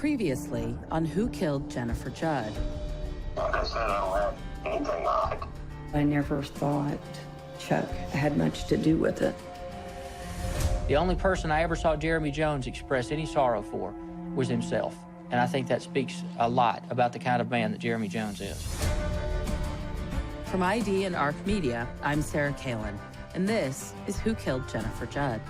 Previously on Who Killed Jennifer Judd. Like I said, I don't have anything on it. I never thought Chuck had much to do with it. The only person I ever saw Jeremy Jones express any sorrow for was himself. And I think that speaks a lot about the kind of man that Jeremy Jones is. From ID and ARC Media, I'm Sarah Cailean, and this is Who Killed Jennifer Judd.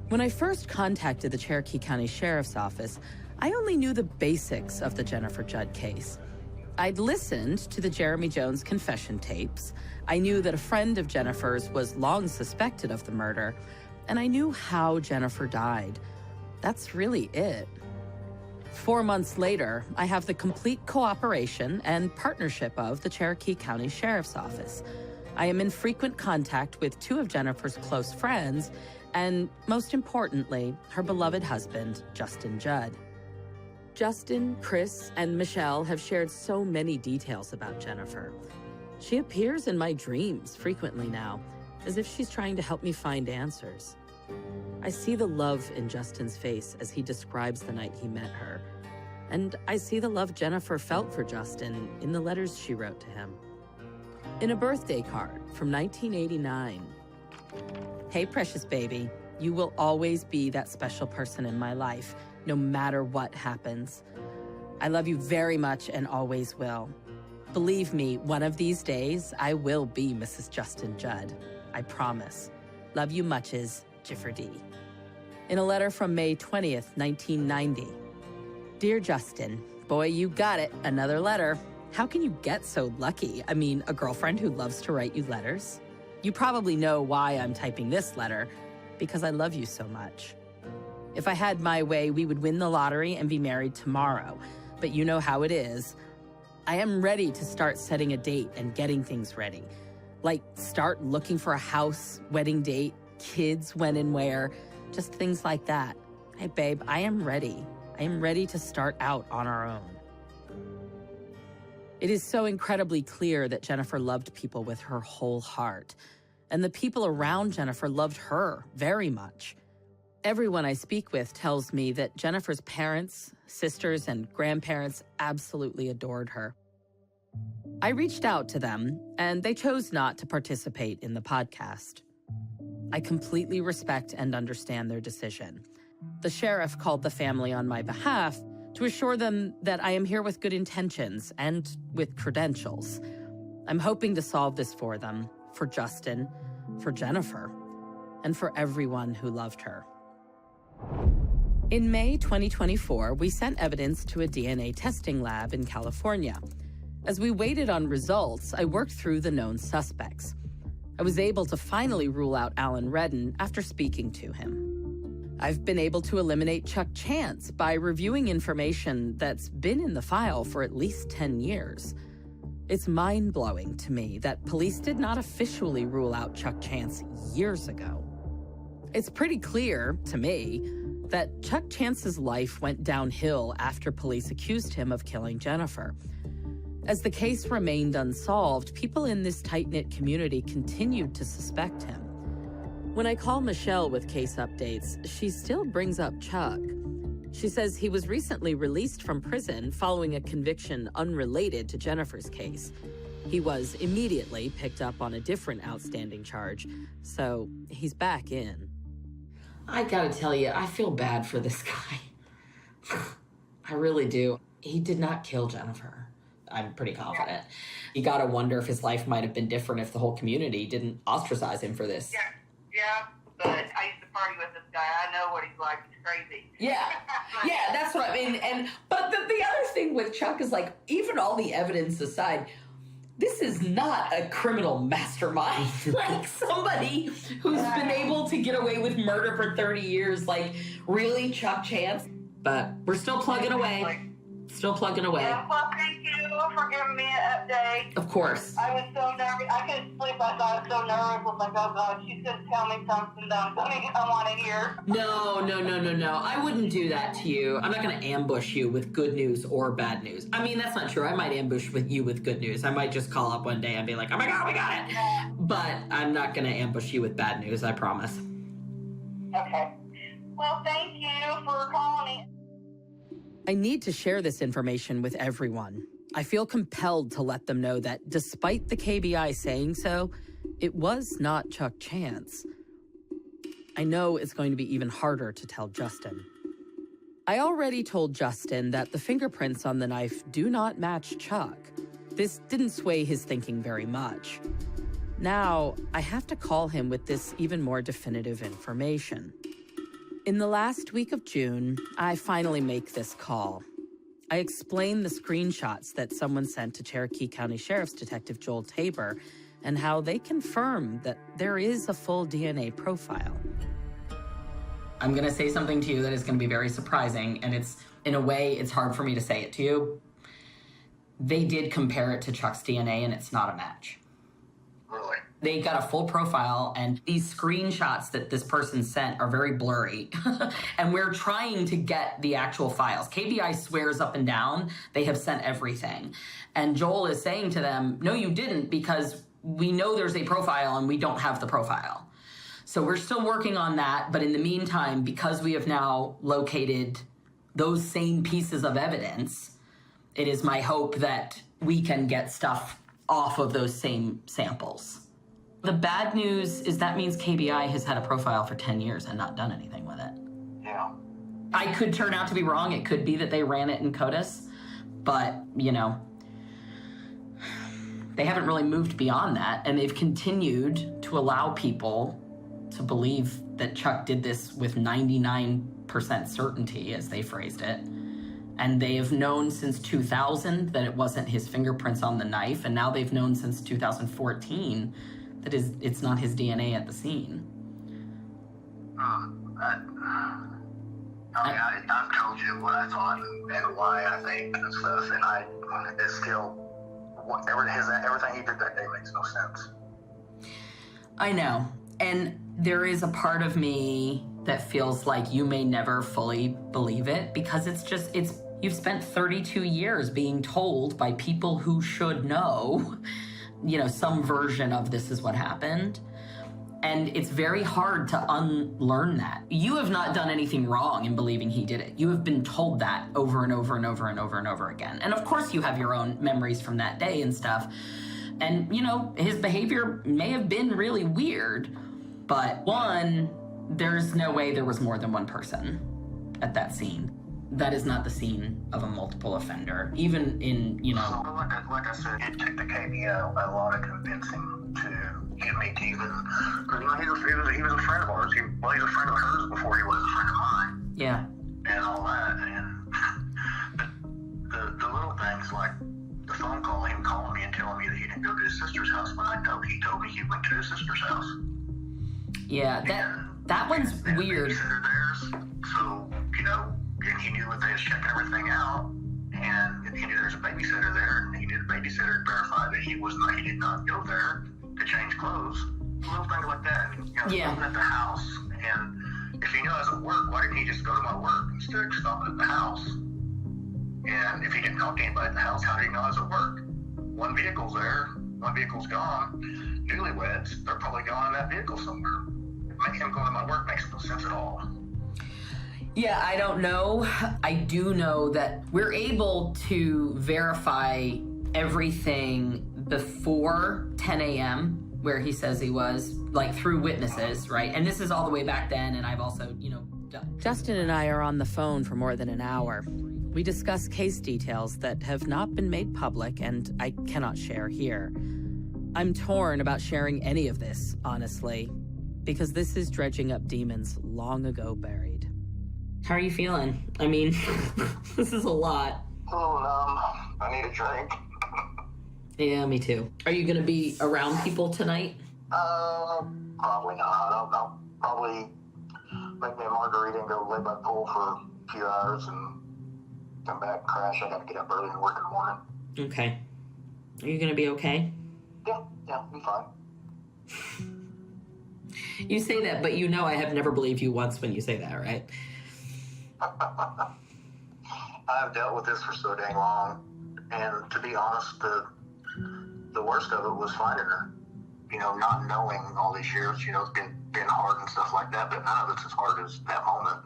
When I first contacted the Cherokee County Sheriff's Office, I only knew the basics of the Jennifer Judd case. I'd listened to the Jeremy Jones confession tapes. I knew that a friend of Jennifer's was long suspected of the murder, and I knew how Jennifer died. That's really it. 4 months later, I have the complete cooperation and partnership of the Cherokee County Sheriff's Office. I am in frequent contact with two of Jennifer's close friends, and most importantly, her beloved husband, Justin Judd. Justin, Chris, and Michelle have shared so many details about Jennifer. She appears in my dreams frequently now, as if she's trying to help me find answers. I see the love in Justin's face as he describes the night he met her. And I see the love Jennifer felt for Justin in the letters she wrote to him. In a birthday card from 1989, "Hey, precious baby, you will always be that special person in my life, no matter what happens. I love you very much and always will. Believe me, one of these days, I will be Mrs. Justin Judd. I promise. Love you muches, Jennifer D." In a letter from May 20th, 1990. "Dear Justin, boy, you got it, another letter. How can you get so lucky? I mean, a girlfriend who loves to write you letters? You probably know why I'm typing this letter, because I love you so much. If I had my way, we would win the lottery and be married tomorrow. But you know how it is. I am ready to start setting a date and getting things ready. Like start looking for a house, wedding date, kids, when and where, just things like that. Hey, babe, I am ready. I am ready to start out on our own." It is so incredibly clear that Jennifer loved people with her whole heart. And the people around Jennifer loved her very much. Everyone I speak with tells me that Jennifer's parents, sisters, and grandparents absolutely adored her. I reached out to them, and they chose not to participate in the podcast. I completely respect and understand their decision. The sheriff called the family on my behalf to assure them that I am here with good intentions and with credentials. I'm hoping to solve this for them, for Justin, for Jennifer, and for everyone who loved her. In May 2024, we sent evidence to a DNA testing lab in California. As we waited on results, I worked through the known suspects. I was able to finally rule out Alan Redden after speaking to him. I've been able to eliminate Chuck Chance by reviewing information that's been in the file for at least 10 years. It's mind-blowing to me that police did not officially rule out Chuck Chance years ago. It's pretty clear, to me, that Chuck Chance's life went downhill after police accused him of killing Jennifer. As the case remained unsolved, people in this tight-knit community continued to suspect him. When I call Michelle with case updates, she still brings up Chuck. She says he was recently released from prison following a conviction unrelated to Jennifer's case. He was immediately picked up on a different outstanding charge, so he's back in. I gotta tell you, I feel bad for this guy. I really do. He did not kill Jennifer. I'm pretty confident. You gotta wonder if his life might have been different if the whole community didn't ostracize him for this. Yeah, but I used to party with this guy. I know what he's like. He's crazy. Yeah, that's what I mean. But the other thing with Chuck is, like, even all the evidence aside, this is not a criminal mastermind. Like, somebody who's been able to get away with murder for 30 years. Like, really, Chuck Chance? But we're still plugging away. Still plugging away. Yeah, well, thank you for giving me an that day. Of course. I was so nervous. I couldn't sleep. I was so nervous. I was like, oh, God, she's going to tell me something that I don't want to hear. No. I wouldn't do that to you. I'm not going to ambush you with good news or bad news. I mean, that's not true. I might ambush you with good news. I might just call up one day and be like, oh my God, we got it. But I'm not going to ambush you with bad news, I promise. Okay. Well, thank you for calling me. I need to share this information with everyone. I feel compelled to let them know that despite the KBI saying so, it was not Chuck Chance. I know it's going to be even harder to tell Justin. I already told Justin that the fingerprints on the knife do not match Chuck. This didn't sway his thinking very much. Now, I have to call him with this even more definitive information. In the last week of June, I finally make this call. I explain the screenshots that someone sent to Cherokee County Sheriff's Detective Joel Tabor and how they confirm that there is a full DNA profile. I'm going to say something to you that is going to be very surprising, and in a way, it's hard for me to say it to you. They did compare it to Chuck's DNA, and it's not a match. Really? They got a full profile, and these screenshots that this person sent are very blurry. And we're trying to get the actual files. KBI swears up and down they have sent everything. And Joel is saying to them, no, you didn't, because we know there's a profile and we don't have the profile. So we're still working on that. But in the meantime, because we have now located those same pieces of evidence, it is my hope that we can get stuff off of those same samples. The bad news is that means KBI has had a profile for 10 years and not done anything with it. Yeah. I could turn out to be wrong. It could be that they ran it in CODIS, but, they haven't really moved beyond that, and they've continued to allow people to believe that Chuck did this with 99% certainty, as they phrased it. And they have known since 2000 that it wasn't his fingerprints on the knife, and now they've known since 2014 that it's not his DNA at the scene. I've told you what I thought and why I think and stuff, and it's still, everything he did that day makes no sense. I know, and there is a part of me that feels like you may never fully believe it, because you've spent 32 years being told by people who should know, some version of this is what happened. And it's very hard to unlearn that. You have not done anything wrong in believing he did it. You have been told that over and over and over and over and over again. And of course you have your own memories from that day and stuff. And, his behavior may have been really weird, but one, there's no way there was more than one person at that scene. That is not the scene of a multiple offender. Even in, Like I said, it took the KBO a lot of convincing to get me to even, because he was a friend of ours. He's a friend of hers before he was a friend of mine. Yeah. And all that. And the little things like the phone call, him calling me and telling me that he didn't go to his sister's house, but he told me he went to his sister's house. Yeah, that one's weird. Theirs, so, and he knew that they had checked everything out, and he knew there was a babysitter there, and he knew the babysitter verified that he did not go there to change clothes. Little things like that. Yeah. Stopping at the house, and if he knew I was at work, why didn't he just go to my work instead of stopping at the house? And if he didn't talk to anybody at the house, how did he know I was at work? One vehicle's there, one vehicle's gone. Newlyweds, they're probably gone in that vehicle somewhere. Him going to my work makes no sense at all. Yeah, I don't know. I do know that we're able to verify everything before 10 a.m., where he says he was, through witnesses, right? And this is all the way back then, and I've also, done. Justin and I are on the phone for more than an hour. We discuss case details that have not been made public, and I cannot share here. I'm torn about sharing any of this, honestly, because this is dredging up demons long ago buried. How are you feeling? I mean, this is a lot. A little numb. I need a drink. Yeah, me too. Are you going to be around people tonight? Probably not. I'll probably make me a margarita and go lay by the pool for a few hours and come back and crash. I got to get up early and work in the morning. Okay. Are you going to be okay? Yeah, I'm fine. You say that, but you know I have never believed you once when you say that, right? I've dealt with this for so dang long, and to be honest, the worst of it was finding her. You know, not knowing all these years, you know, it's been hard and stuff like that, but none of it's as hard as that moment.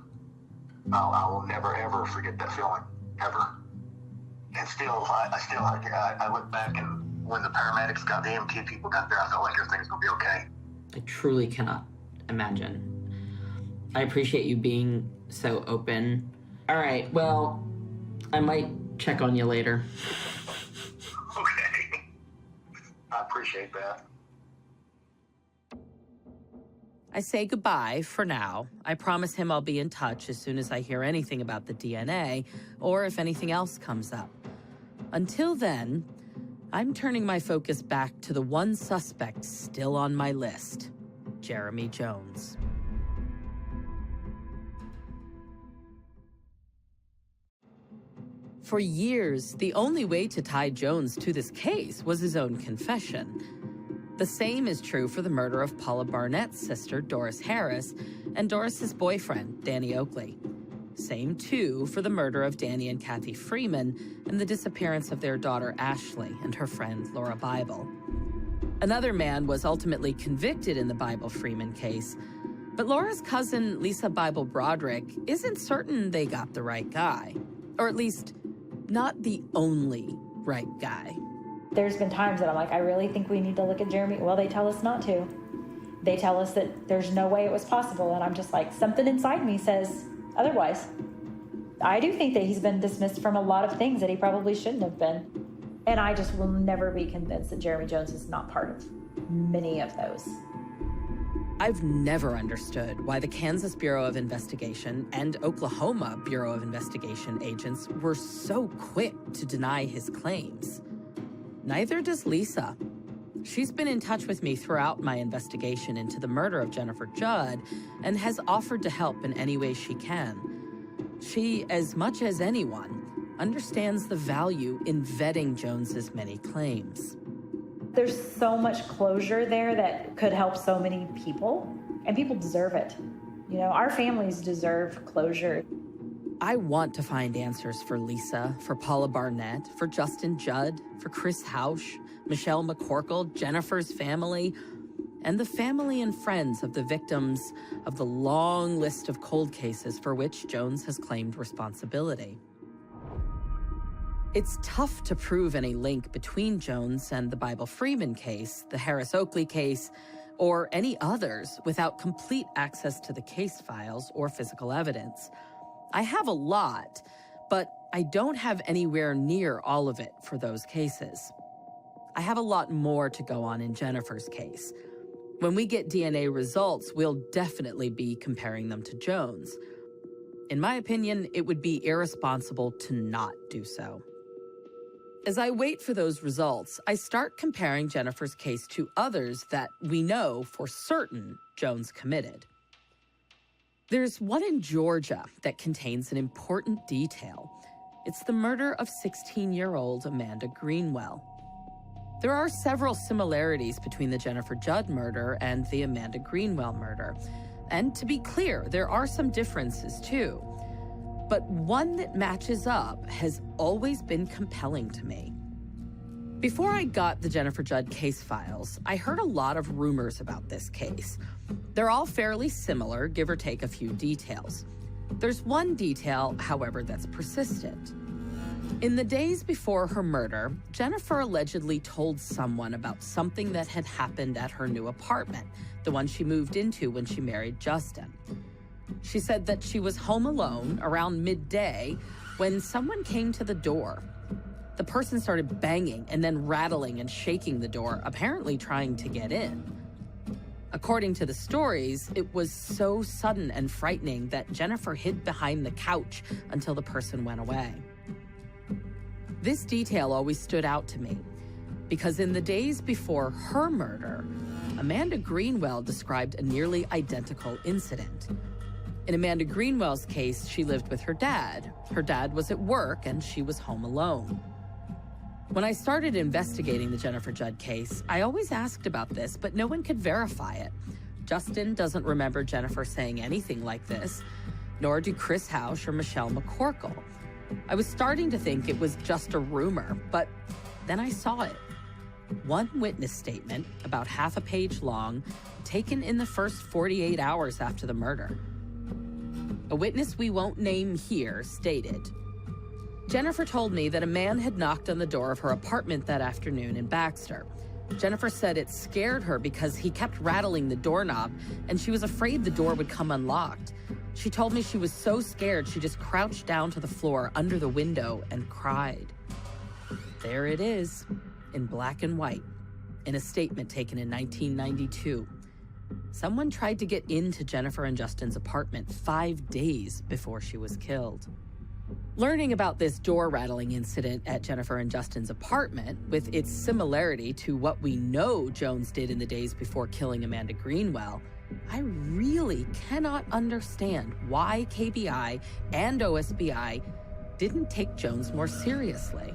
I will never, ever forget that feeling, ever. And still, I look back, and when the paramedics got, the EMT people got there, I felt like everything's going to be okay. I truly cannot imagine. I appreciate you being so open. All right, well, I might check on you later. Okay. I appreciate that. I say goodbye for now. I promise him I'll be in touch as soon as I hear anything about the DNA or if anything else comes up. Until then, I'm turning my focus back to the one suspect still on my list, Jeremy Jones. For years, the only way to tie Jones to this case was his own confession. The same is true for the murder of Paula Barnett's sister, Doris Harris, and Doris's boyfriend, Danny Oakley. Same, too, for the murder of Danny and Kathy Freeman and the disappearance of their daughter, Ashley, and her friend, Laura Bible. Another man was ultimately convicted in the Bible Freeman case, but Laura's cousin, Lisa Bible Broderick, isn't certain they got the right guy. Or at least, not the only right guy. There's been times that I'm like, I really think we need to look at Jeremy. Well, they tell us not to. They tell us that there's no way it was possible. And I'm just like, something inside me says otherwise. I do think that he's been dismissed from a lot of things that he probably shouldn't have been. And I just will never be convinced that Jeremy Jones is not part of many of those. I've never understood why the Kansas Bureau of Investigation and Oklahoma Bureau of Investigation agents were so quick to deny his claims. Neither does Lisa. She's been in touch with me throughout my investigation into the murder of Jennifer Judd and has offered to help in any way she can. She, as much as anyone, understands the value in vetting Jones's many claims. There's so much closure there that could help so many people, and people deserve it. You know, our families deserve closure. I want to find answers for Lisa, for Paula Barnett, for Justin Judd, for Chris Hausch, Michelle McCorkle, Jennifer's family, and the family and friends of the victims of the long list of cold cases for which Jones has claimed responsibility. It's tough to prove any link between Jones and the Bible Freeman case, the Harris Oakley case, or any others without complete access to the case files or physical evidence. I have a lot, but I don't have anywhere near all of it for those cases. I have a lot more to go on in Jennifer's case. When we get DNA results, we'll definitely be comparing them to Jones. In my opinion, it would be irresponsible to not do so. As I wait for those results, I start comparing Jennifer's case to others that we know for certain Jones committed. There's one in Georgia that contains an important detail. It's the murder of 16-year-old Amanda Greenwell. There are several similarities between the Jennifer Judd murder and the Amanda Greenwell murder. And to be clear, there are some differences too. But one that matches up has always been compelling to me. Before I got the Jennifer Judd case files, I heard a lot of rumors about this case. They're all fairly similar, give or take a few details. There's one detail, however, that's persistent. In the days before her murder, Jennifer allegedly told someone about something that had happened at her new apartment, the one she moved into when she married Justin. She said that she was home alone around midday when someone came to the door. The person started banging and then rattling and shaking the door, apparently trying to get in. According to the stories, it was so sudden and frightening that Jennifer hid behind the couch until the person went away. This detail always stood out to me because in the days before her murder, Amanda Greenwell described a nearly identical incident. In Amanda Greenwell's case, she lived with her dad. Her dad was at work and she was home alone. When I started investigating the Jennifer Judd case, I always asked about this, but no one could verify it. Justin doesn't remember Jennifer saying anything like this, nor do Chris Hausch or Michelle McCorkle. I was starting to think it was just a rumor, but then I saw it. One witness statement, about half a page long, taken in the first 48 hours after the murder. A witness we won't name here stated, Jennifer told me that a man had knocked on the door of her apartment that afternoon in Baxter. Jennifer said it scared her because he kept rattling the doorknob and she was afraid the door would come unlocked. She told me she was so scared she just crouched down to the floor under the window and cried. There it is, in black and white, in a statement taken in 1992. Someone tried to get into Jennifer and Justin's apartment 5 days before she was killed. Learning about this door rattling incident at Jennifer and Justin's apartment, with its similarity to what we know Jones did in the days before killing Amanda Greenwell, I really cannot understand why KBI and OSBI didn't take Jones more seriously.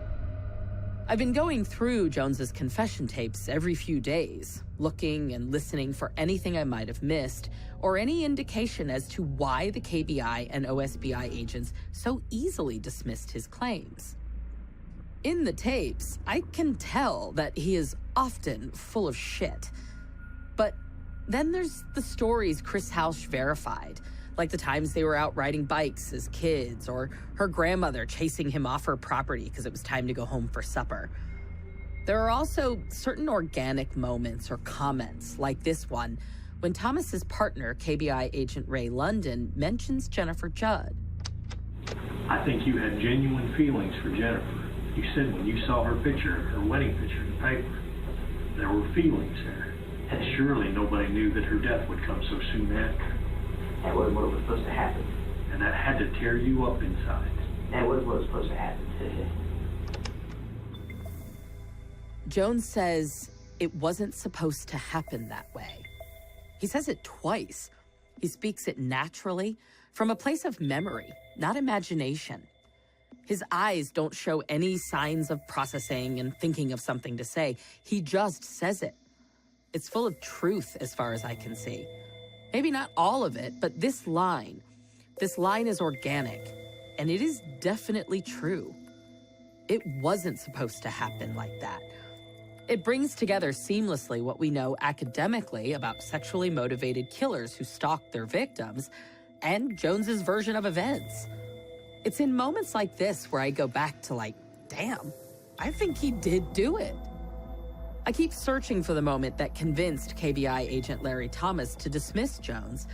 I've been going through Jones's confession tapes every few days, looking and listening for anything I might have missed, or any indication as to why the KBI and OSBI agents so easily dismissed his claims. In the tapes, I can tell that he is often full of shit. But then there's the stories Chris Hausch verified, like the times they were out riding bikes as kids, or her grandmother chasing him off her property because it was time to go home for supper. There are also certain organic moments or comments, like this one, when Thomas's partner, KBI agent Ray London, mentions Jennifer Judd. I think you had genuine feelings for Jennifer. You said when you saw her picture, her wedding picture in the paper, there were feelings there. And surely nobody knew that her death would come so soon after. That wasn't what was supposed to happen. And that had to tear you up inside. That wasn't what was supposed to happen. Jones says it wasn't supposed to happen that way. He says it twice. He speaks it naturally, from a place of memory, not imagination. His eyes don't show any signs of processing and thinking of something to say. He just says it. It's full of truth as far as I can see. Maybe not all of it, but this line is organic, and it is definitely true. It wasn't supposed to happen like that. It brings together seamlessly what we know academically about sexually motivated killers who stalk their victims and Jones's version of events. It's in moments like this where I go back to damn, I think he did do it. I keep searching for the moment that convinced KBI agent Larry Thomas to dismiss Jones,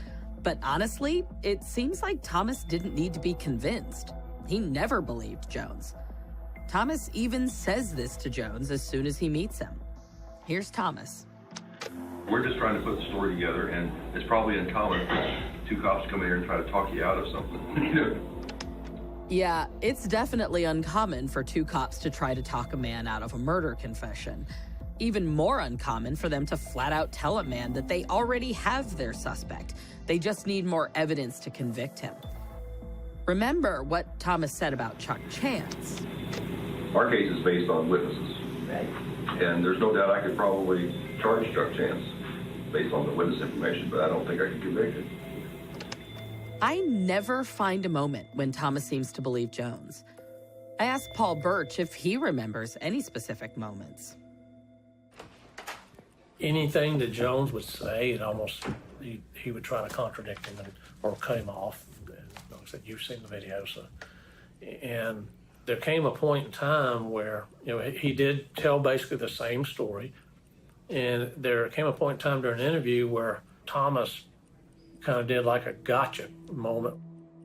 but honestly, it seems like Thomas didn't need to be convinced. He never believed Jones. Thomas even says this to Jones as soon as he meets him. Here's Thomas. We're just trying to put the story together, and it's probably uncommon for two cops to come in here and try to talk you out of something. Yeah, it's definitely uncommon for two cops to try to talk a man out of a murder confession. Even more uncommon for them to flat out tell a man that they already have their suspect. They just need more evidence to convict him. Remember what Thomas said about Chuck Chance. Our case is based on witnesses. Right. And there's no doubt I could probably charge Chuck Chance based on the witness information, but I don't think I could convict him. I never find a moment when Thomas seems to believe Jones. I asked Paul Birch if he remembers any specific moments. Anything that Jones would say, he would try to contradict him or cut him off. Like I said, you've seen the video, so. And there came a point in time where, he did tell basically the same story. And there came a point in time during an interview where Thomas kind of did like a gotcha moment.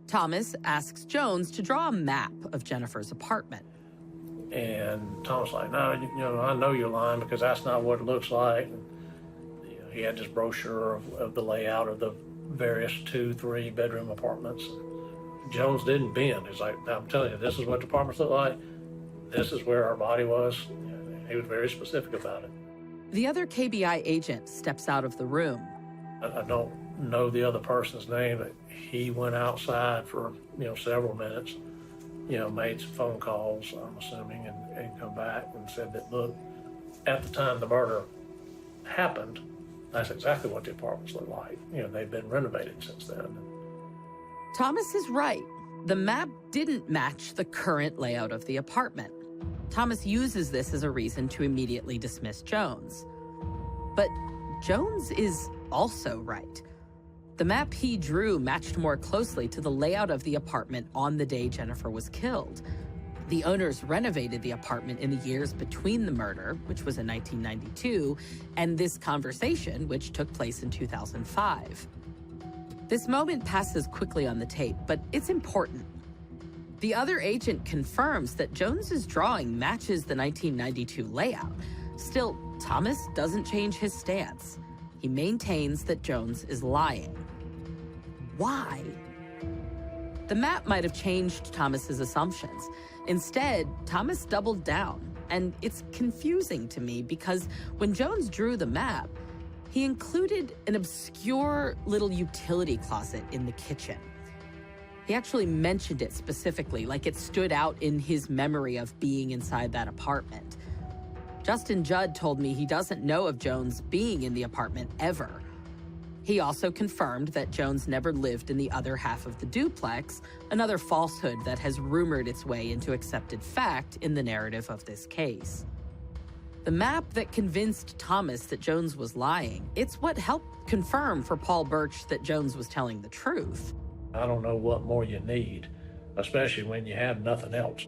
Thomas asks Jones to draw a map of Jennifer's apartment. And Thomas was like, no, I know you're lying because that's not what it looks like. And, he had this brochure of the layout of the various 2-3 bedroom apartments. Jones didn't bend. He's like, I'm telling you, this is what the apartments look like. This is where our body was. He was very specific about it. The other KBI agent steps out of the room. I don't know the other person's name, but he went outside for, several minutes. made some phone calls, I'm assuming, and come back and said that, look, at the time the murder happened, that's exactly what the apartments look like. They've been renovated since then. Thomas is right. The map didn't match the current layout of the apartment. Thomas uses this as a reason to immediately dismiss Jones. But Jones is also right. The map he drew matched more closely to the layout of the apartment on the day Jennifer was killed. The owners renovated the apartment in the years between the murder, which was in 1992, and this conversation, which took place in 2005. This moment passes quickly on the tape, but it's important. The other agent confirms that Jones's drawing matches the 1992 layout. Still, Thomas doesn't change his stance. He maintains that Jones is lying. Why? The map might have changed Thomas's assumptions. Instead, Thomas doubled down, and it's confusing to me because when Jones drew the map, he included an obscure little utility closet in the kitchen. He actually mentioned it specifically, like it stood out in his memory of being inside that apartment. Justin Judd told me he doesn't know of Jones being in the apartment ever. He also confirmed that Jones never lived in the other half of the duplex, another falsehood that has rumored its way into accepted fact in the narrative of this case. The map that convinced Thomas that Jones was lying, it's what helped confirm for Paul Birch that Jones was telling the truth. I don't know what more you need, especially when you have nothing else.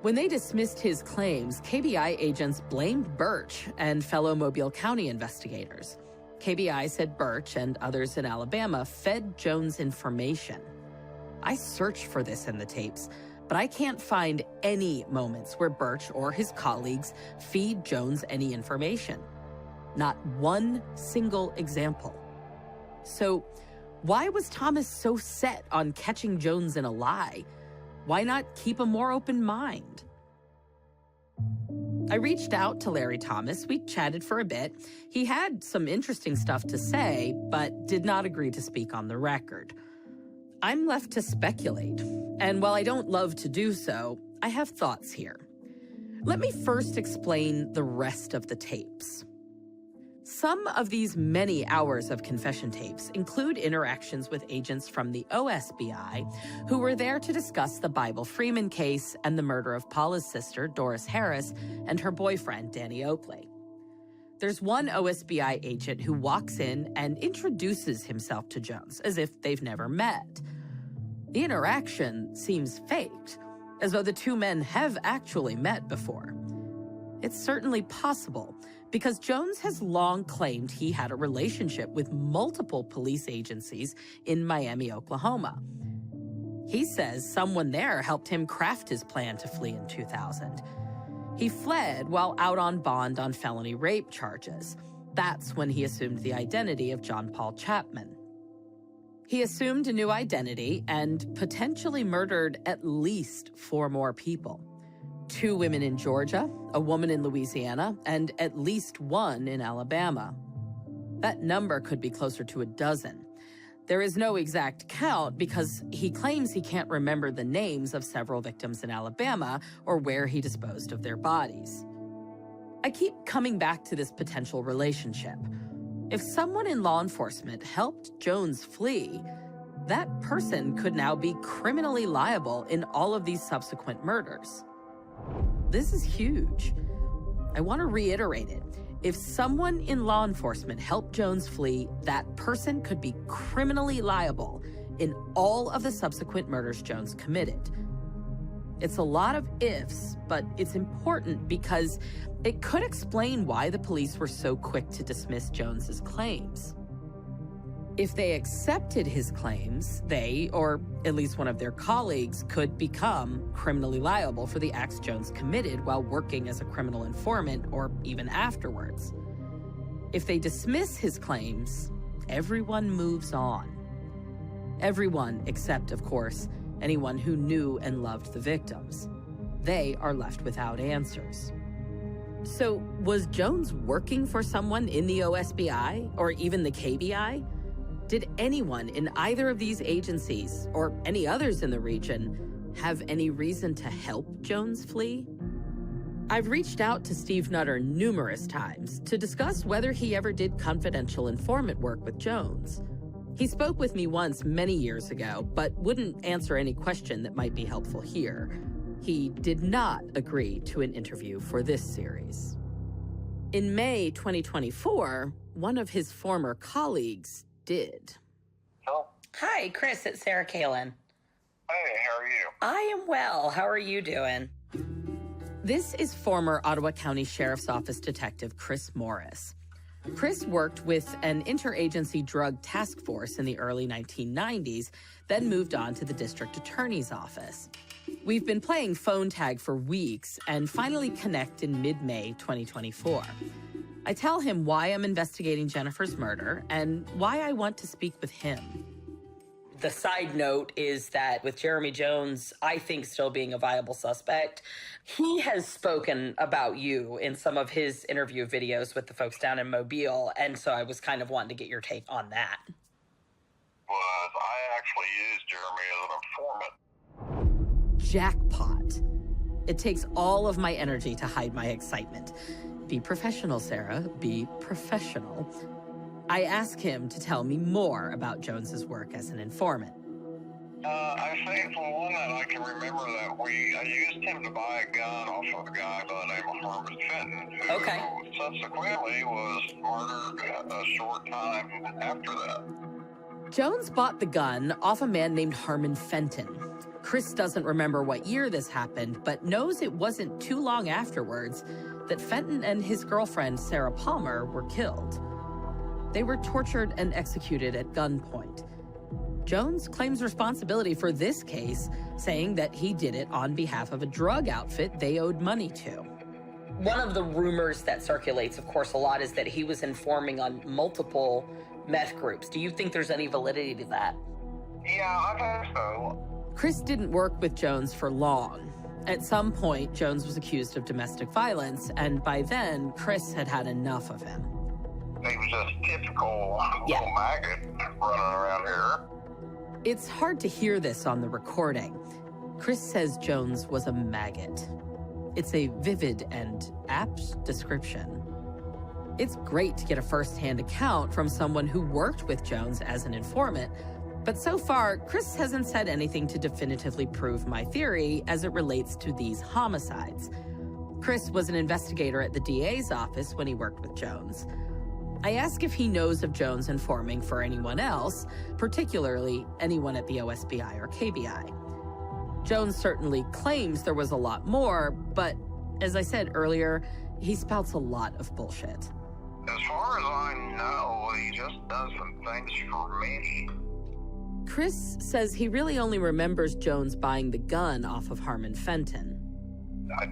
When they dismissed his claims, KBI agents blamed Birch and fellow Mobile County investigators. KBI said Birch and others in Alabama fed Jones information. I searched for this in the tapes, but I can't find any moments where Birch or his colleagues feed Jones any information. Not one single example. So why was Thomas so set on catching Jones in a lie? Why not keep a more open mind? I reached out to Larry Thomas. We chatted for a bit. He had some interesting stuff to say, but did not agree to speak on the record. I'm left to speculate, and while I don't love to do so, I have thoughts here. Let me first explain the rest of the tapes. Some of these many hours of confession tapes include interactions with agents from the OSBI who were there to discuss the Bible Freeman case and the murder of Paula's sister, Doris Harris, and her boyfriend, Danny Oakley. There's one OSBI agent who walks in and introduces himself to Jones as if they've never met. The interaction seems faked, as though the two men have actually met before. It's certainly possible, because Jones has long claimed he had a relationship with multiple police agencies in Miami, Oklahoma. He says someone there helped him craft his plan to flee in 2000. He fled while out on bond on felony rape charges. That's when he assumed the identity of John Paul Chapman. He assumed a new identity and potentially murdered at least 4 more people. 2 women in Georgia, a woman in Louisiana, and at least 1 in Alabama. That number could be closer to 12. There is no exact count because he claims he can't remember the names of several victims in Alabama or where he disposed of their bodies. I keep coming back to this potential relationship. If someone in law enforcement helped Jones flee, that person could now be criminally liable in all of these subsequent murders. This is huge. I want to reiterate it. If someone in law enforcement helped Jones flee, that person could be criminally liable in all of the subsequent murders Jones committed. It's a lot of ifs, but it's important because it could explain why the police were so quick to dismiss Jones's claims. If they accepted his claims, they, or at least one of their colleagues, could become criminally liable for the acts Jones committed while working as a criminal informant or even afterwards. If they dismiss his claims, everyone moves on. Everyone except, of course, anyone who knew and loved the victims. They are left without answers. So, was Jones working for someone in the OSBI or even the KBI? Did anyone in either of these agencies, or any others in the region, have any reason to help Jones flee? I've reached out to Steve Nutter numerous times to discuss whether he ever did confidential informant work with Jones. He spoke with me once many years ago, but wouldn't answer any question that might be helpful here. He did not agree to an interview for this series. In May 2024, one of his former colleagues did. Hello? Hi, Chris, it's Sarah Cailean. Hey, how are you? I am well. How are you doing? This is former Ottawa County Sheriff's Office Detective Chris Morris. Chris worked with an interagency drug task force in the early 1990s, then moved on to the district attorney's office. We've been playing phone tag for weeks and finally connect in mid-May 2024. I tell him why I'm investigating Jennifer's murder and why I want to speak with him. The side note is that with Jeremy Jones, I think, still being a viable suspect, he has spoken about you in some of his interview videos with the folks down in Mobile, and so I was kind of wanting to get your take on that. I actually used Jeremy as an informant. Jackpot. It takes all of my energy to hide my excitement. Be professional, Sarah. Be professional. I ask him to tell me more about Jones's work as an informant. I think for one that I can remember that I used him to buy a gun off of a guy by the name of Harmon Fenton, who subsequently was murdered a short time after that. Jones bought the gun off a man named Harmon Fenton. Chris doesn't remember what year this happened, but knows it wasn't too long afterwards that Fenton and his girlfriend, Sarah Palmer, were killed. They were tortured and executed at gunpoint. Jones claims responsibility for this case, saying that he did it on behalf of a drug outfit they owed money to. One of the rumors that circulates, of course, a lot is that he was informing on multiple meth groups. Do you think there's any validity to that? Yeah, I think so. Chris didn't work with Jones for long. At some point, Jones was accused of domestic violence, and by then, Chris had had enough of him. He was just typical little maggot running around here. It's hard to hear this on the recording. Chris says Jones was a maggot. It's a vivid and apt description. It's great to get a first-hand account from someone who worked with Jones as an informant, but so far, Chris hasn't said anything to definitively prove my theory as it relates to these homicides. Chris was an investigator at the DA's office when he worked with Jones. I ask if he knows of Jones informing for anyone else, particularly anyone at the OSBI or KBI. Jones certainly claims there was a lot more, but as I said earlier, he spouts a lot of bullshit. As far as I know, he just does some things for me. Chris says he really only remembers Jones buying the gun off of Harmon Fenton.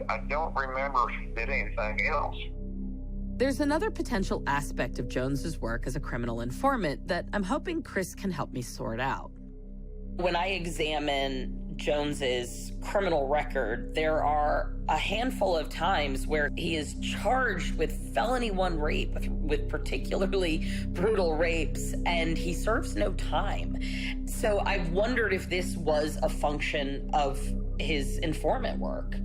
I don't remember if he did anything else. There's another potential aspect of Jones's work as a criminal informant that I'm hoping Chris can help me sort out. When I examine Jones's criminal record, there are a handful of times where he is charged with felony 1 rape, with particularly brutal rapes, and he serves no time. So I've wondered if this was a function of his informant work.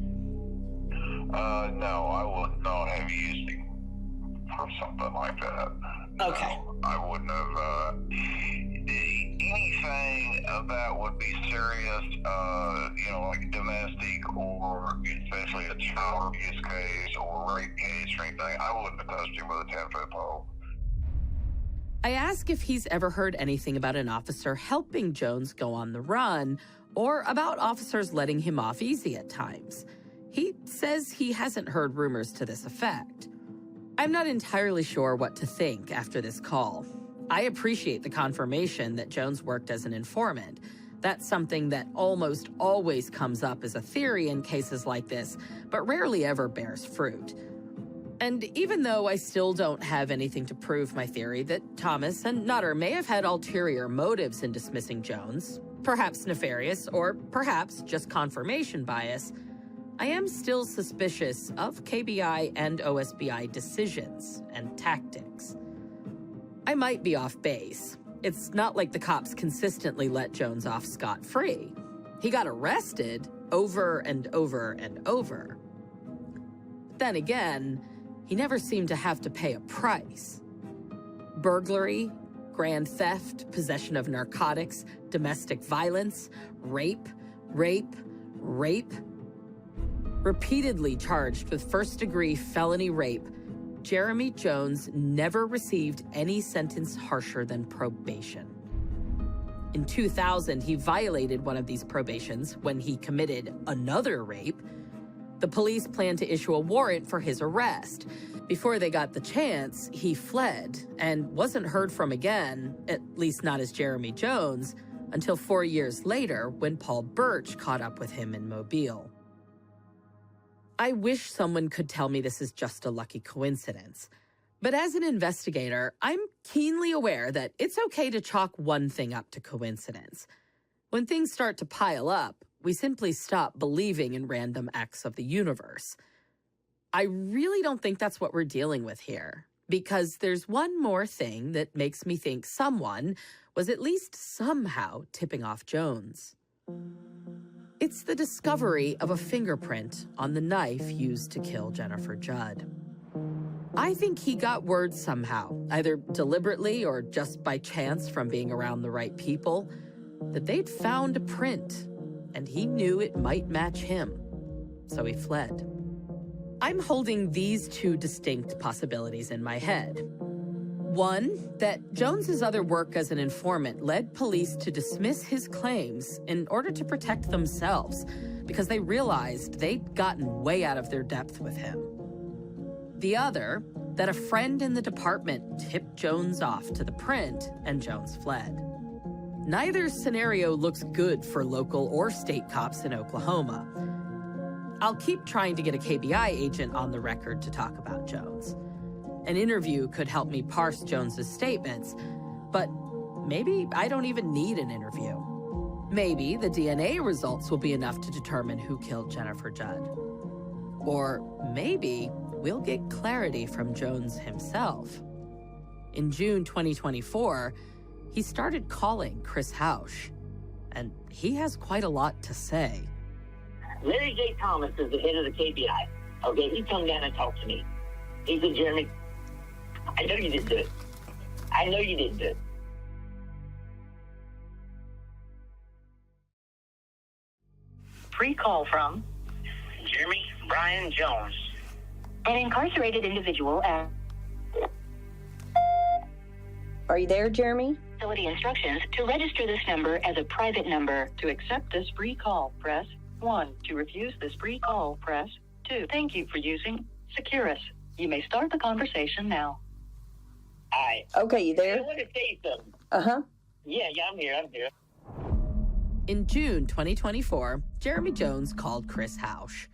No, I would not have used him for something like that. Okay. No, I wouldn't have, anything of that would be serious, like domestic or especially a child abuse case or rape case or anything. I wouldn't have touched him with a 10-foot pole. I ask if he's ever heard anything about an officer helping Jones go on the run or about officers letting him off easy at times. He says he hasn't heard rumors to this effect. I'm not entirely sure what to think after this call. I appreciate the confirmation that Jones worked as an informant. That's something that almost always comes up as a theory in cases like this, but rarely ever bears fruit. And even though I still don't have anything to prove my theory that Thomas and Nutter may have had ulterior motives in dismissing Jones, perhaps nefarious or perhaps just confirmation bias, I am still suspicious of KBI and OSBI decisions and tactics. I might be off base. It's not like the cops consistently let Jones off scot-free. He got arrested over and over and over. Then again, he never seemed to have to pay a price. Burglary, grand theft, possession of narcotics, domestic violence, rape. Repeatedly charged with first-degree felony rape, Jeremy Jones never received any sentence harsher than probation. In 2000, he violated one of these probations when he committed another rape. The police planned to issue a warrant for his arrest. Before they got the chance, he fled and wasn't heard from again, at least not as Jeremy Jones, until 4 years later when Paul Birch caught up with him in Mobile. I wish someone could tell me this is just a lucky coincidence. But as an investigator, I'm keenly aware that it's okay to chalk one thing up to coincidence. When things start to pile up, we simply stop believing in random acts of the universe. I really don't think that's what we're dealing with here, because there's one more thing that makes me think someone was at least somehow tipping off Jones. It's the discovery of a fingerprint on the knife used to kill Jennifer Judd. I think he got word somehow, either deliberately or just by chance from being around the right people, that they'd found a print, and he knew it might match him, so he fled. I'm holding these two distinct possibilities in my head. One, that Jones's other work as an informant led police to dismiss his claims in order to protect themselves, because they realized they'd gotten way out of their depth with him. The other, that a friend in the department tipped Jones off to the print and Jones fled. Neither scenario looks good for local or state cops in Oklahoma. I'll keep trying to get a KBI agent on the record to talk about Jones. An interview could help me parse Jones's statements, but maybe I don't even need an interview. Maybe the DNA results will be enough to determine who killed Jennifer Judd. Or maybe we'll get clarity from Jones himself. In June 2024, he started calling Chris Hausch, and he has quite a lot to say. Larry J. Thomas is the head of the KBI. Okay, he come down and talked to me. He said, Jeremy, I know you didn't do it. I know you didn't do it. Pre-call from Jeremy Brian Jones. an incarcerated individual at... Are you there, Jeremy? Facility instructions to register this number as a private number. To accept this free call, press 1. To refuse this free call, press 2. Thank you for using Securus. You may start the conversation now. Hi. Okay, you there? I want to say something. Uh-huh. Yeah, I'm here. In June 2024, Jeremy Jones called Chris Hausch.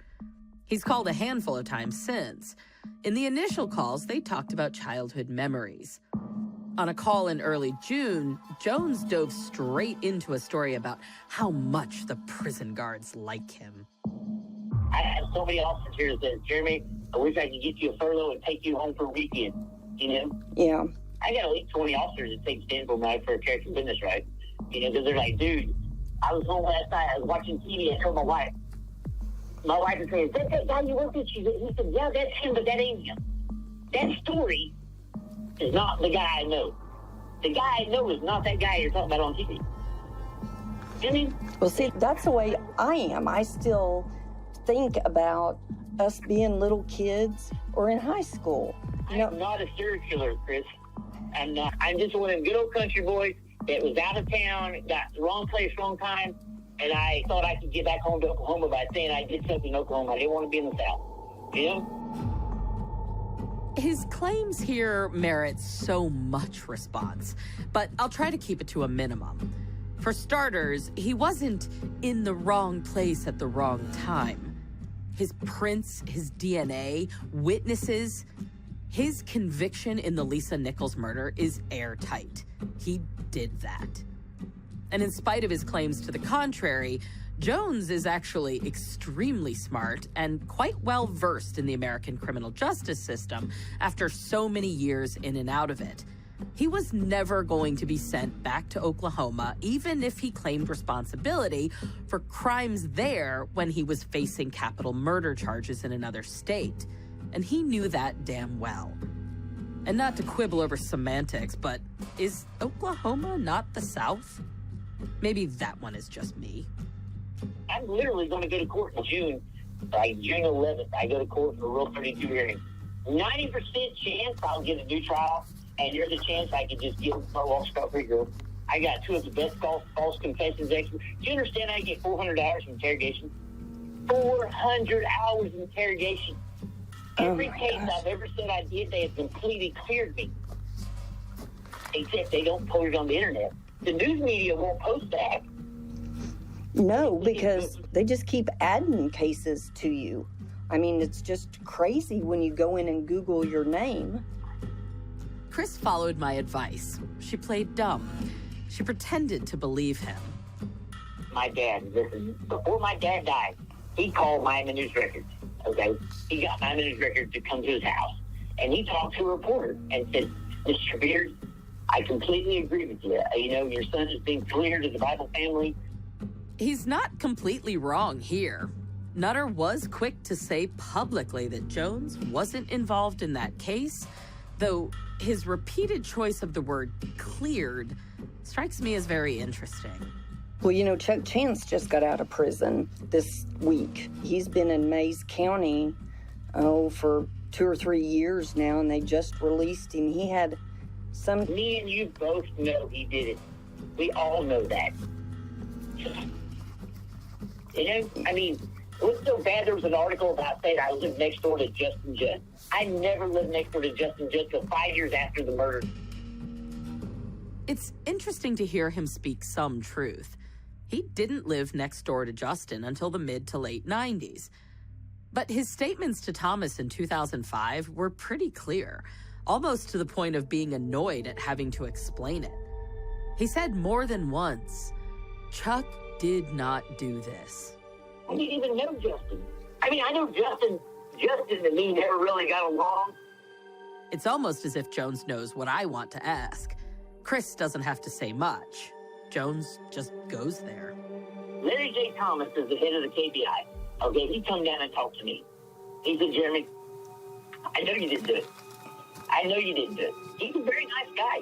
He's called a handful of times since. In the initial calls, they talked about childhood memories. On a call in early June, Jones dove straight into a story about how much the prison guards like him. I have so many officers here that says, Jeremy, I wish I could get you a furlough and take you home for a weekend. You know? Yeah. I got at least 20 officers that take stand for me for a character witness, right? You know, because they're like, dude, I was home last night, I was watching TV, I told my wife. My wife is saying, is that that guy you work with? He said, yeah, that's him, but that ain't him. That story is not the guy I know. The guy I know is not that guy you're talking about on TV. You know what I mean? Well, see, that's the way I am. I still think about us being little kids or in high school. I'm not a serial killer, Chris. I'm not. I'm just one of them good old country boys that was out of town, got the wrong place, wrong time, and I thought I could get back home to Oklahoma by saying I did something in Oklahoma. I didn't want to be in the South. You know? His claims here merit so much response, but I'll try to keep it to a minimum. For starters, he wasn't in the wrong place at the wrong time. His prints, his DNA, witnesses, his conviction in the Lisa Nichols murder is airtight. He did that. And in spite of his claims to the contrary, Jones is actually extremely smart and quite well versed in the American criminal justice system after so many years in and out of it. He was never going to be sent back to Oklahoma, even if he claimed responsibility for crimes there when he was facing capital murder charges in another state. And he knew that damn well. And not to quibble over semantics, but is Oklahoma not the South? Maybe that one is just me. I'm literally going to go to court in June, like June 11th. I go to court for a Rule 32 hearing. 90% chance I'll get a new trial, and there's a chance I could just get my walk scot-free girl. I got two of the best false confessions experts. Do you understand I get 400 hours of interrogation? 400 hours of interrogation. Every case I've ever said I did, they have completely cleared me. Except they don't post it on the internet. The news media won't post that. No, because they just keep adding cases to you. I mean, it's just crazy when you go in and Google your name. Chris followed my advice. She played dumb. She pretended to believe him. My dad, before my dad died, he called Miami News Records, okay? He got Miami News Records to come to his house, and he talked to a reporter and said, Mr. Beard, I completely agree with you. You know, your son has been cleared as a Bible family. He's not completely wrong here. Nutter was quick to say publicly that Jones wasn't involved in that case, though his repeated choice of the word cleared strikes me as very interesting. Well, you know, Chuck Chance just got out of prison this week. He's been in Mays County, for 2 or 3 years now, and they just released him. He had some... Me and you both know he did it. We all know that. You know, I mean, what's so bad? There was an article about saying I lived next door to Justin Judd. I never lived next door to Justin Judd until 5 years after the murder. It's interesting to hear him speak some truth. He didn't live next door to Justin until the mid to late 90s. But his statements to Thomas in 2005 were pretty clear, almost to the point of being annoyed at having to explain it. He said more than once, Chuck did not do this. I didn't even know Justin. I mean, I know Justin and me never really got along. It's almost as if Jones knows what I want to ask. Chris doesn't have to say much. Jones just goes there. Larry J. Thomas is the head of the KPI. Okay, he come down and talked to me. He said, Jeremy, I know you didn't do it. I know you didn't do it. He's a very nice guy.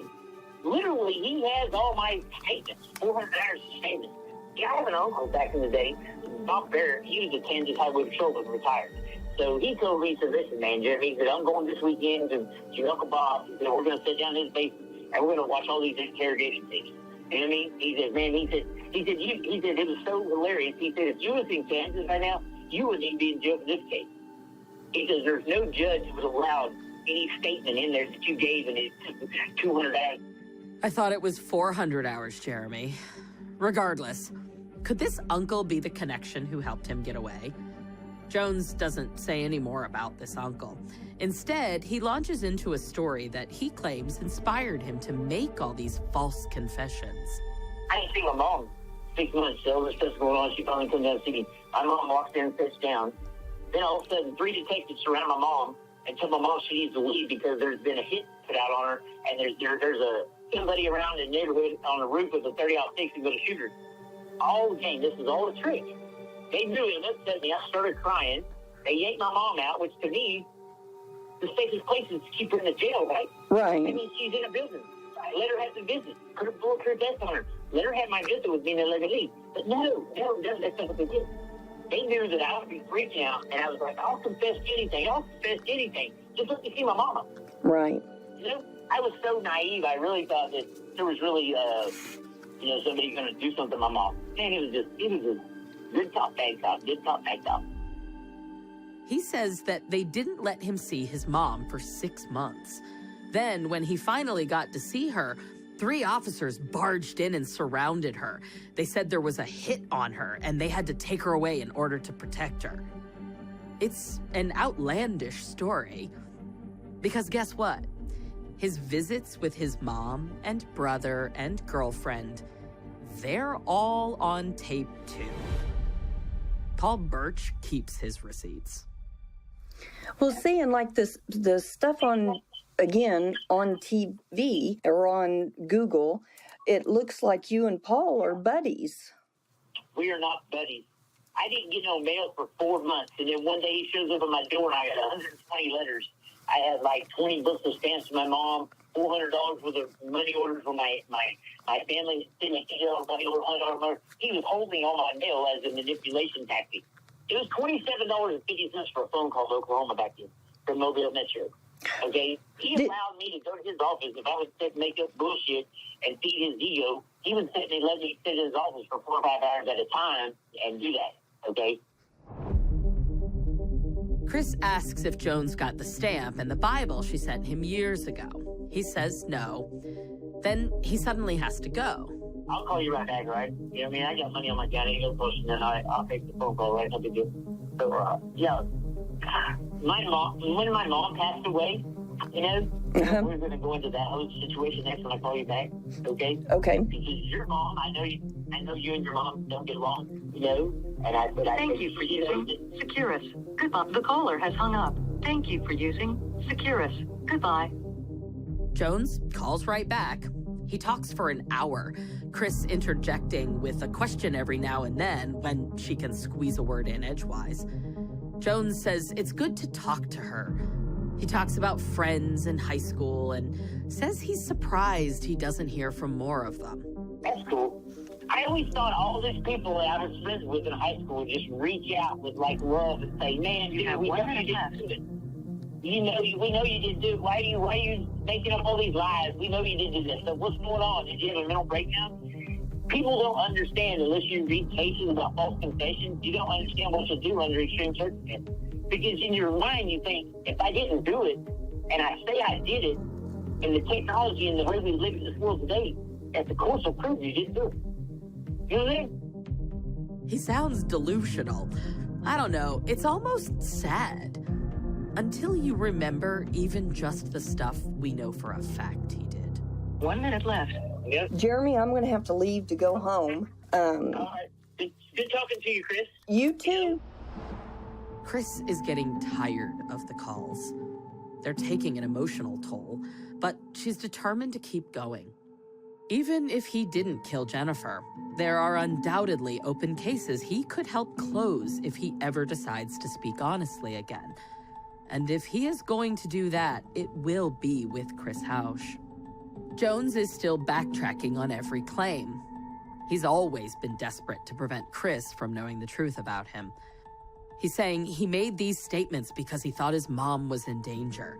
Literally, he has all my statements, 400 hours of statements. Yeah, I have an uncle back in the day, Bob Barrett. He was a Kansas Highway Patrolman, retired. So he told me, he said, listen, man, Jeremy, he said, I'm going this weekend to your Uncle Bob. He said, we're going to sit down in his basement, and we're going to watch all these interrogation tapes. You know what I mean? He said, man, he said, it was so hilarious. He said, if you was in Kansas right now, you wouldn't even be in jail for this case. He says, there's no judge who would allow any statement in there that you gave in it 200 hours. I thought it was 400 hours, Jeremy. Regardless, could this uncle be the connection who helped him get away? Jones doesn't say any more about this uncle. Instead, he launches into a story that he claims inspired him to make all these false confessions. I didn't see my mom 6 months. So this stuff's going on. She finally comes down to see me. My mom walks in and sits down. Then all of a sudden, 3 detectives surround my mom and tell my mom she needs to leave because there's been a hit put out on her, and there's somebody around the neighborhood on the roof with a 30-06 and going to shoot her. All the game. This is all a trick. They knew it. That said me. I started crying. They yanked my mom out, which to me, the safest place is to keep her in the jail, right? Right. I mean, she's in a business. I let her have the visit. Put a bulletproof vest on her. Let her have my visit with me and then let her leave. But no, that's not what they did. They knew that I would be freaking out, and I was like, I'll confess anything. Just let me see my mama. Right. You know, I was so naive. I really thought that there was really, somebody going to do something to my mom. Man, it was just good talk, bad talk, good talk, bad talk. He says that they didn't let him see his mom for 6 months. Then, when he finally got to see her, 3 officers barged in and surrounded her. They said there was a hit on her, and they had to take her away in order to protect her. It's an outlandish story. Because guess what? His visits with his mom and brother and girlfriend, they're all on tape too. Paul Birch keeps his receipts. Well, seeing like the stuff on again, on TV or on Google, it looks like you and Paul are buddies. We are not buddies. I didn't get no mail for 4 months, and then one day he shows up at my door, and I got 120 letters. I had like 20 books of stamps to my mom, $400 worth of money orders for my family, sent me money order, $100. He was holding all my mail as a manipulation tactic. It was $27.50 for a phone call to Oklahoma back then from Mobile Metro. Okay? He allowed me to go to his office. If I would make up bullshit and feed his ego, he would let me sit in his office for 4 or 5 hours at a time and do that. Okay? Chris asks if Jones got the stamp and the Bible she sent him years ago. He says no. Then he suddenly has to go. I'll call you right back, right? You know what I mean? I got money on my account. I ain't no question, and I'll take the phone call, right? No big deal. So, yeah. When my mom passed away, you know, we're going to go into that whole situation next when I call you back, okay? Okay. Because your mom, I know you and your mom don't get along, you know? Thank you for using Securus. Goodbye. The caller has hung up. Thank you for using Securus. Goodbye. Jones calls right back. He talks for an hour, Chris interjecting with a question every now and then when she can squeeze a word in edgewise. Jones says it's good to talk to her. He talks about friends in high school and says he's surprised he doesn't hear from more of them. That's cool. I always thought all these people that I was friends with in high school would just reach out with like love and say, "Man, we know you didn't do it. We know you didn't do it. Why are you making up all these lies? We know you didn't do this. So what's going on? Did you have a mental breakdown?" People don't understand unless you read cases about false confessions. You don't understand what to do under extreme circumstances. Because in your mind, you think, if I didn't do it, and I say I did it, and the technology and the way we live in this world today, that the courts will prove you didn't do it. You know what I mean? He sounds delusional. I don't know, it's almost sad. Until you remember even just the stuff we know for a fact he did. 1 minute left. Yep. Jeremy, I'm going to have to leave to go home. All right. Good talking to you, Chris. You too. Chris is getting tired of the calls. They're taking an emotional toll, but she's determined to keep going. Even if he didn't kill Jennifer, there are undoubtedly open cases he could help close if he ever decides to speak honestly again. And if he is going to do that, it will be with Chris Hausch. Jones is still backtracking on every claim. He's always been desperate to prevent Chris from knowing the truth about him. He's saying he made these statements because he thought his mom was in danger.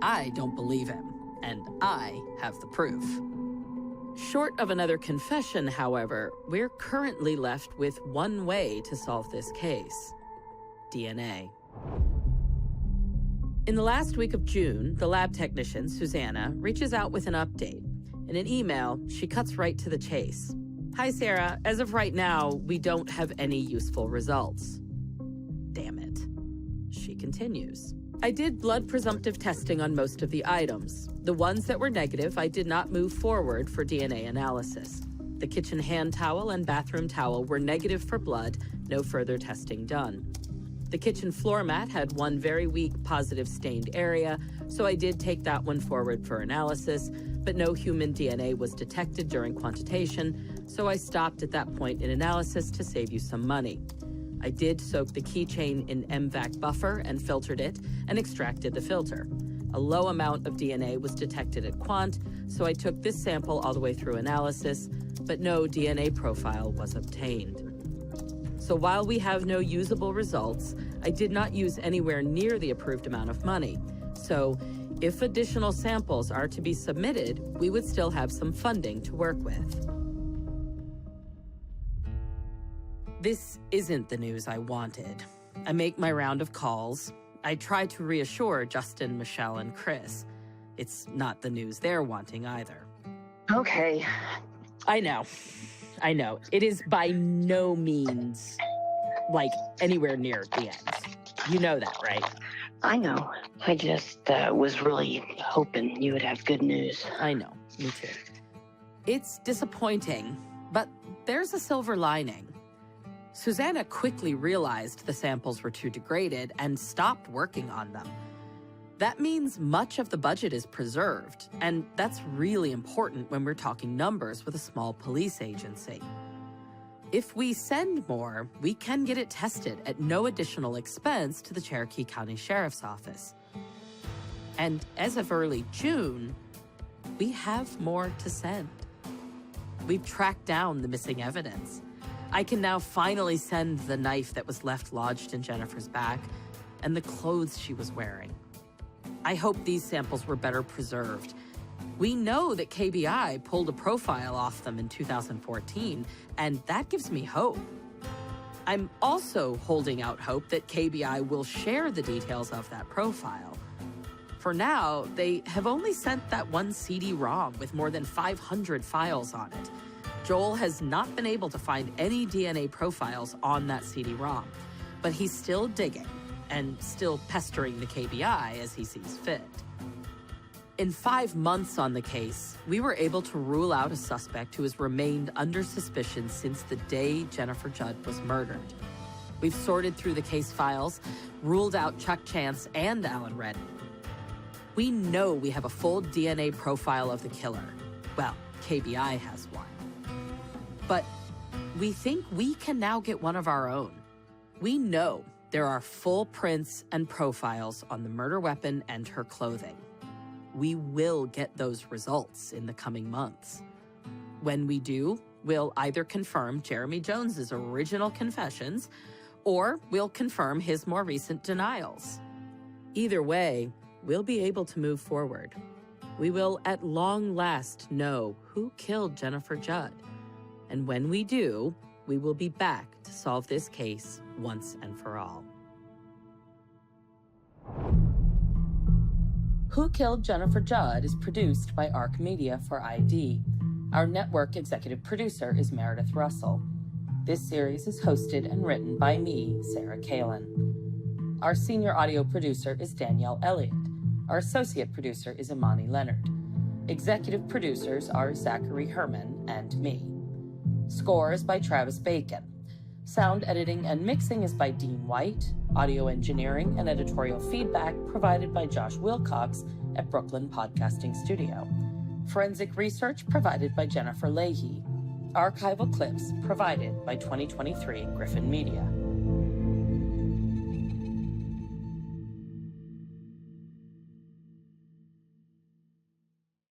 I don't believe him, and I have the proof. Short of another confession, however, we're currently left with one way to solve this case: DNA. In the last week of June, the lab technician, Susanna, reaches out with an update. In an email, she cuts right to the chase. "Hi, Sarah. As of right now, we don't have any useful results." Damn it. She continues. "I did blood presumptive testing on most of the items. The ones that were negative, I did not move forward for DNA analysis. The kitchen hand towel and bathroom towel were negative for blood, no further testing done. The kitchen floor mat had one very weak positive stained area, so I did take that one forward for analysis, but no human DNA was detected during quantitation, so I stopped at that point in analysis to save you some money. I did soak the keychain in MVAC buffer and filtered it and extracted the filter. A low amount of DNA was detected at quant, so I took this sample all the way through analysis, but no DNA profile was obtained. So while we have no usable results, I did not use anywhere near the approved amount of money. So if additional samples are to be submitted, we would still have some funding to work with." This isn't the news I wanted. I make my round of calls. I try to reassure Justin, Michelle, and Chris. It's not the news they're wanting either. Okay. I know. It is by no means, like, anywhere near the end. You know that, right? I know. I just was really hoping you would have good news. I know. Me too. It's disappointing, but there's a silver lining. Susanna quickly realized the samples were too degraded and stopped working on them. That means much of the budget is preserved, and that's really important when we're talking numbers with a small police agency. If we send more, we can get it tested at no additional expense to the Cherokee County Sheriff's Office. And as of early June, we have more to send. We've tracked down the missing evidence. I can now finally send the knife that was left lodged in Jennifer's back and the clothes she was wearing. I hope these samples were better preserved. We know that KBI pulled a profile off them in 2014, and that gives me hope. I'm also holding out hope that KBI will share the details of that profile. For now, they have only sent that one CD-ROM with more than 500 files on it. Joel has not been able to find any DNA profiles on that CD-ROM, but he's still digging and still pestering the KBI as he sees fit. In 5 months on the case, we were able to rule out a suspect who has remained under suspicion since the day Jennifer Judd was murdered. We've sorted through the case files, ruled out Chuck Chance and Alan Redden. We know we have a full DNA profile of the killer. Well, KBI has one. But we think we can now get one of our own. We know there are full prints and profiles on the murder weapon and her clothing. We will get those results in the coming months. When we do, we'll either confirm Jeremy Jones's original confessions, or we'll confirm his more recent denials. Either way, we'll be able to move forward. We will at long last know who killed Jennifer Judd. And when we do, we will be back to solve this case once and for all. Who Killed Jennifer Judd is produced by ARC Media for ID. Our network executive producer is Meredith Russell. This series is hosted and written by me, Sarah Cailean. Our senior audio producer is Danielle Elliott. Our associate producer is Imani Leonard. Executive producers are Zachary Herman and me. Score is by Travis Bacon. Sound editing and mixing is by Dean White. Audio engineering and editorial feedback provided by Josh Wilcox at Brooklyn Podcasting Studio. Forensic research provided by Jennifer Leahy. Archival clips provided by 2023 Griffin Media.